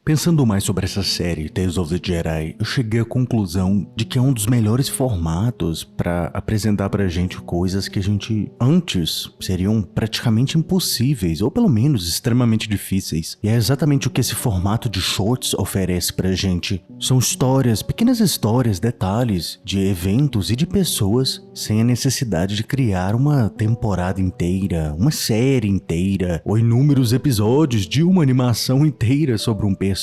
Pensando mais sobre essa série, Tales of the Jedi, eu cheguei à conclusão de que é um dos melhores formatos para apresentar pra gente coisas que a gente antes seriam praticamente impossíveis, ou pelo menos extremamente difíceis. E é exatamente o que esse formato de shorts oferece pra gente. São histórias, pequenas histórias, detalhes de eventos e de pessoas sem a necessidade de criar uma temporada inteira, uma série inteira, ou inúmeros episódios de uma animação inteira sobre um personagem.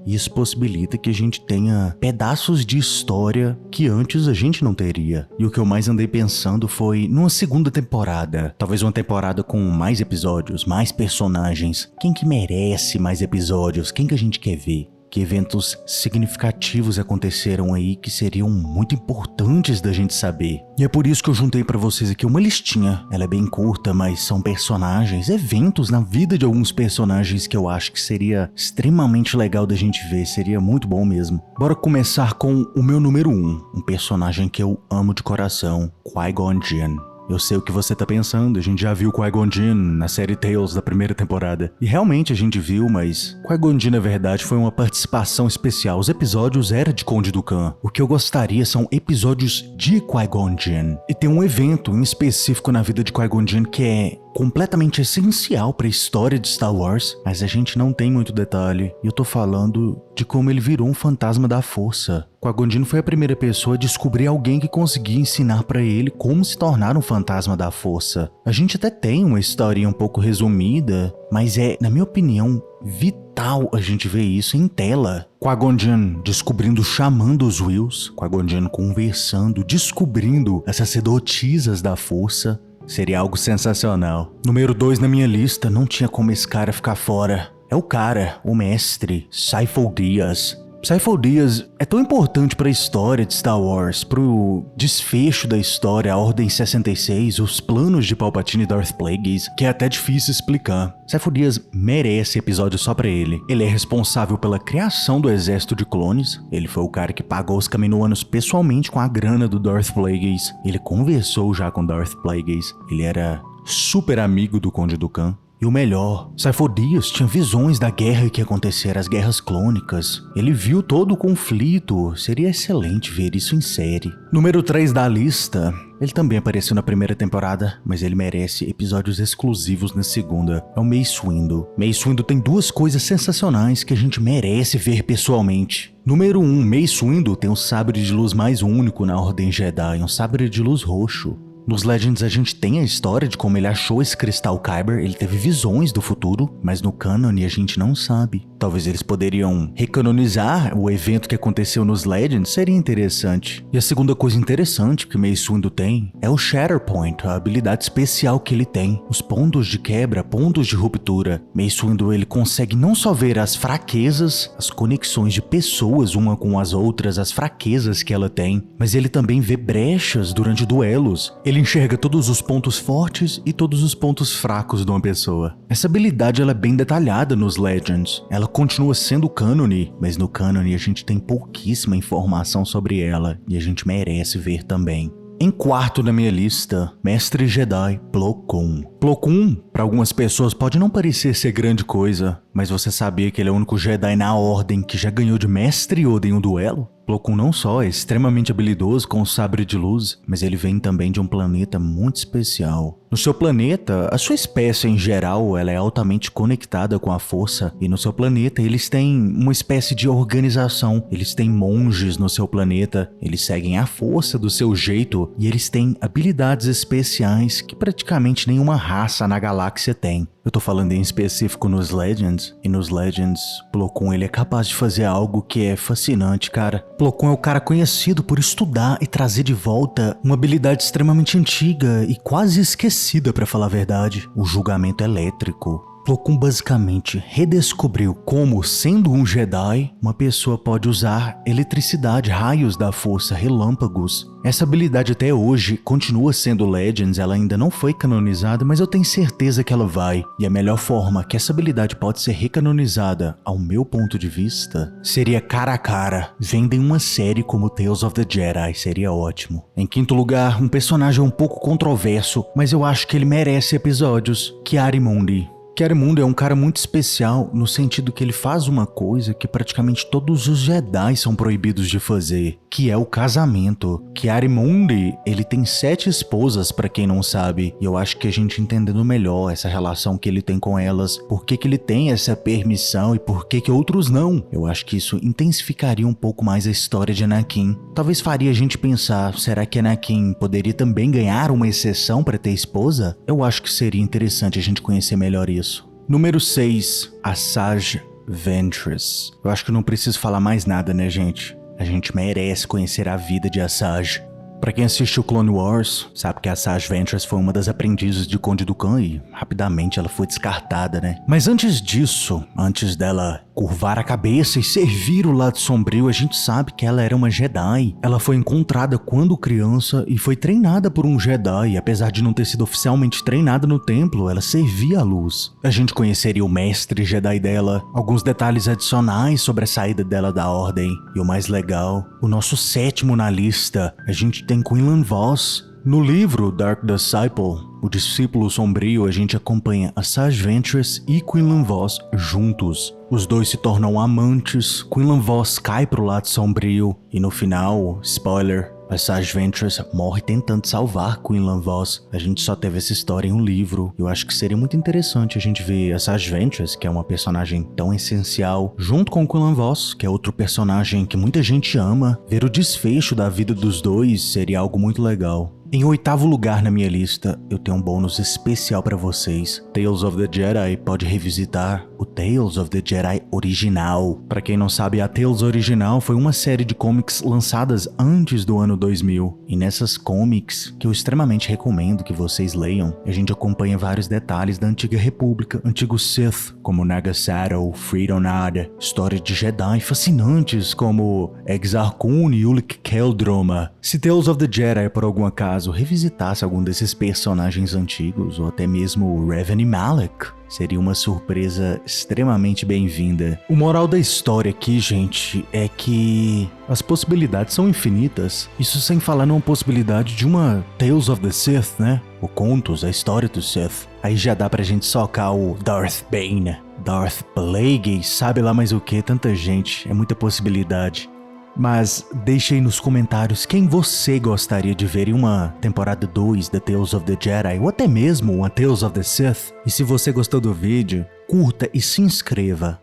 Isso possibilita que a gente tenha pedaços de história que antes a gente não teria. E o que eu mais andei pensando foi numa segunda temporada. Talvez uma temporada com mais episódios, mais personagens. Quem que merece mais episódios? Quem que a gente quer ver? Que eventos significativos aconteceram aí que seriam muito importantes da gente saber. E é por isso que eu juntei pra vocês aqui uma listinha. Ela é bem curta, mas são personagens, eventos na vida de alguns personagens que eu acho que seria extremamente legal da gente ver, seria muito bom mesmo. Bora começar com o meu número 1, um personagem que eu amo de coração, Qui-Gon Jinn. Eu sei o que você tá pensando, a gente já viu Qui-Gon Jinn na série Tales da primeira temporada. E realmente a gente viu, mas Qui-Gon Jinn na verdade foi uma participação especial. Os episódios eram de Conde Dooku. O que eu gostaria são episódios de Qui-Gon Jinn. E tem um evento em específico na vida de Qui-Gon Jinn que é completamente essencial para a história de Star Wars, mas a gente não tem muito detalhe. E eu tô falando de como ele virou um fantasma da força. Qui-Gon Jinn foi a primeira pessoa a descobrir alguém que conseguia ensinar para ele como se tornar um fantasma da força. A gente até tem uma historinha um pouco resumida, mas é, na minha opinião, vital a gente ver isso em tela. Qui-Gon Jinn descobrindo, chamando os Whills, Qui-Gon Jinn conversando, descobrindo as sacerdotisas da força. Seria algo sensacional. Número 2 na minha lista, não tinha como esse cara ficar fora. É o cara, o mestre, Sifo Dyas. Sifo Dyas é tão importante para a história de Star Wars, pro desfecho da história, a Ordem 66, os planos de Palpatine e Darth Plagueis, que é até difícil explicar. Sifo Dyas merece episódio só pra ele. Ele é responsável pela criação do exército de clones. Ele foi o cara que pagou os Kaminoanos pessoalmente com a grana do Darth Plagueis. Ele conversou já com Darth Plagueis. Ele era super amigo do Conde Dooku. E o melhor, Sifo Dyas tinha visões da guerra que ia acontecer, as guerras clônicas. Ele viu todo o conflito, seria excelente ver isso em série. Número 3 da lista, ele também apareceu na primeira temporada, mas ele merece episódios exclusivos na segunda. É o Mace Windu. Mace Windu tem duas coisas sensacionais que a gente merece ver pessoalmente. Número 1, Mace Windu tem um sabre de luz mais único na Ordem Jedi, um sabre de luz roxo. Nos Legends a gente tem a história de como ele achou esse cristal Kyber, ele teve visões do futuro, mas no canon a gente não sabe. Talvez eles poderiam recanonizar o evento que aconteceu nos Legends, seria interessante. E a segunda coisa interessante que Mace Windu tem é o Shatterpoint, a habilidade especial que ele tem. Os pontos de quebra, pontos de ruptura. Mace Windu ele consegue não só ver as fraquezas, as conexões de pessoas uma com as outras, as fraquezas que ela tem, mas ele também vê brechas durante duelos. Ele enxerga todos os pontos fortes e todos os pontos fracos de uma pessoa. Essa habilidade ela é bem detalhada nos Legends. Ela continua sendo cânone, mas no cânone a gente tem pouquíssima informação sobre ela e a gente merece ver também. Em quarto na minha lista, Mestre Jedi Plo Koon. Plo Koon, para algumas pessoas, pode não parecer ser grande coisa, mas você sabia que ele é o único Jedi na Ordem que já ganhou de Mestre Yoda em um duelo? Plo Koon não só é extremamente habilidoso com o sabre de luz, mas ele vem também de um planeta muito especial. No seu planeta, a sua espécie em geral ela é altamente conectada com a força, e no seu planeta eles têm uma espécie de organização. Eles têm monges no seu planeta, eles seguem a força do seu jeito, e eles têm habilidades especiais que praticamente nenhuma raça na galáxia tem. Eu tô falando em específico nos Legends, e nos Legends, Plo Koon ele é capaz de fazer algo que é fascinante, cara. Plo Koon é o cara conhecido por estudar e trazer de volta uma habilidade extremamente antiga e quase esquecida, pra falar a verdade, o julgamento elétrico. Plo Koon basicamente redescobriu como, sendo um Jedi, uma pessoa pode usar eletricidade, raios da força, relâmpagos. Essa habilidade até hoje continua sendo Legends, ela ainda não foi canonizada, mas eu tenho certeza que ela vai. E a melhor forma que essa habilidade pode ser recanonizada, ao meu ponto de vista, seria cara a cara, vendo em uma série como Tales of the Jedi, seria ótimo. Em quinto lugar, um personagem um pouco controverso, mas eu acho que ele merece episódios, Ki-Adi-Mundi. Kiaremundo é um cara muito especial no sentido que ele faz uma coisa que praticamente todos os Jedi são proibidos de fazer, que é o casamento. Kiaremundi, ele tem 7 esposas, pra quem não sabe, e eu acho que a gente entendendo melhor essa relação que ele tem com elas, por que ele tem essa permissão e por que outros não. Eu acho que isso intensificaria um pouco mais a história de Anakin. Talvez faria a gente pensar, será que Anakin poderia também ganhar uma exceção pra ter esposa? Eu acho que seria interessante a gente conhecer melhor isso. Número 6, Asajj Ventress. Eu acho que não preciso falar mais nada, né, gente? A gente merece conhecer a vida de Asajj. Pra quem assistiu Clone Wars, sabe que a Asajj Ventress foi uma das aprendizes de Conde Dooku e rapidamente ela foi descartada, né? Mas antes disso, antes dela curvar a cabeça e servir o lado sombrio, a gente sabe que ela era uma Jedi. Ela foi encontrada quando criança e foi treinada por um Jedi. Apesar de não ter sido oficialmente treinada no templo, ela servia a luz. A gente conheceria o mestre Jedi dela, alguns detalhes adicionais sobre a saída dela da Ordem. E o mais legal, o nosso 7º na lista, a gente tem Quinlan Vos. No livro Dark Disciple, o discípulo sombrio, a gente acompanha Asajj Ventress e Quinlan Vos juntos. Os dois se tornam amantes, Quinlan Vos cai pro lado sombrio e no final, spoiler, Asajj Ventress morre tentando salvar Quinlan Vos. A gente só teve essa história em um livro. Eu acho que seria muito interessante a gente ver Asajj Ventress, que é uma personagem tão essencial, junto com Quinlan Vos, que é outro personagem que muita gente ama. Ver o desfecho da vida dos dois seria algo muito legal. Em 8º lugar na minha lista, eu tenho um bônus especial pra vocês. Tales of the Jedi pode revisitar o Tales of the Jedi original. Pra quem não sabe, a Tales original foi uma série de comics lançadas antes do ano 2000. E nessas comics, que eu extremamente recomendo que vocês leiam, a gente acompanha vários detalhes da Antiga República, antigos Sith, como Naga Saddle, Freedom Nada, histórias de Jedi fascinantes como Exar Kun e Ulic Qel-Droma. Se Tales of the Jedi, por algum acaso, revisitasse algum desses personagens antigos, ou até mesmo Revan e Malak, seria uma surpresa extremamente bem-vinda. O moral da história aqui, gente, é que as possibilidades são infinitas. Isso sem falar numa possibilidade de uma Tales of the Sith, né? O contos, a história do Sith. Aí já dá pra gente socar o Darth Bane, Darth Plagueis, sabe lá mais o que, tanta gente, é muita possibilidade. Mas deixe aí nos comentários quem você gostaria de ver em uma temporada 2 da Tales of the Jedi, ou até mesmo uma Tales of the Sith. E se você gostou do vídeo, curta e se inscreva.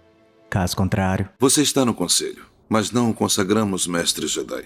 Caso contrário... Você está no conselho, mas não o consagramos mestre Jedi.